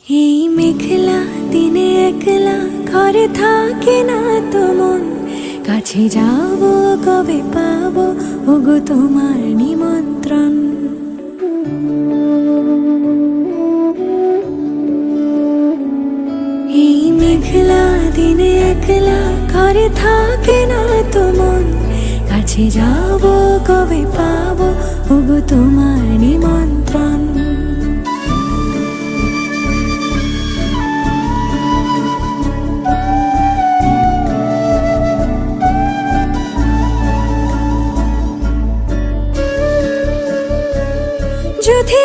এই মেঘলা দিনে একলা ঘরে থাকে না তো মন, কাছে যাব কবে পাবো ওগো তোমার নিমন্ত্রণ। এই মেঘলা দিনে একলা ঘরে থাকে না তো মন, কাছে যাব কবে পাবো ওগো তোমার নিমন্ত্রণ। যদি